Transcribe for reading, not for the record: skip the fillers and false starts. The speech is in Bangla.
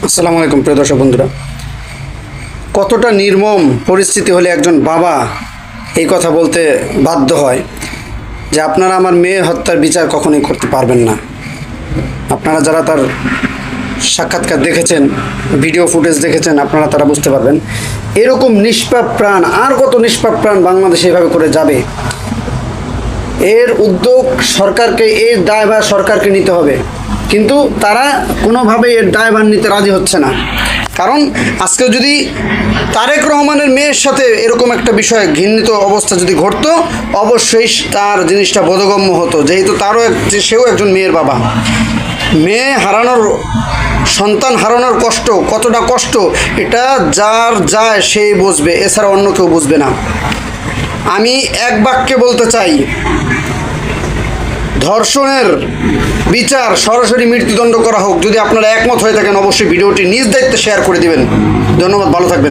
আসসালামু আলাইকুম প্রিয় দর্শক বন্ধুরা। কতটা নির্মম পরিস্থিতি হলে একজন বাবা এই কথা বলতে বাধ্য হয় যে আপনারা আমার মেয়ে হত্যার বিচার কখনোই করতে পারবেন না। আপনারা যারা তার সাক্ষাৎকার দেখেছেন, ভিডিও ফুটেজ দেখেছেন, আপনারা তারা বুঝতে পারবেন এরকম নিষ্পাপ প্রাণ আর কত নিষ্পাপ প্রাণ বাংলাদেশে এভাবে করে যাবে। এর উদ্যোগ সরকারকে, এর দায়ভার সরকারকে নিতে হবে, কিন্তু তারা কোনোভাবে এর দায়ভার নিতে রাজি হচ্ছে না। কারণ আজকে যদি তারেক রহমানের মেয়ের সাথে এরকম একটা বিষয়, ঘৃণিত অবস্থা যদি ঘটতো, অবশ্যই তার জিনিসটা বোধগম্য হতো, যেহেতু সেও একজন মেয়ের বাবা। মেয়ে হারানোর, সন্তান হারানোর কষ্ট কতটা কষ্ট, এটা যার যায় সেই বুঝবে, এছাড়া অন্য কেউ বুঝবে না। আমি এক বাক্যে বলতে চাই, ধর্ষণের বিচার সরাসরি মৃত্যুদণ্ড করা হোক। যদি আপনারা একমত হয়ে থাকেন, অবশ্যই ভিডিওটি নিজ দায়িত্বে শেয়ার করে দিবেন। ধন্যবাদ, ভালো থাকবেন।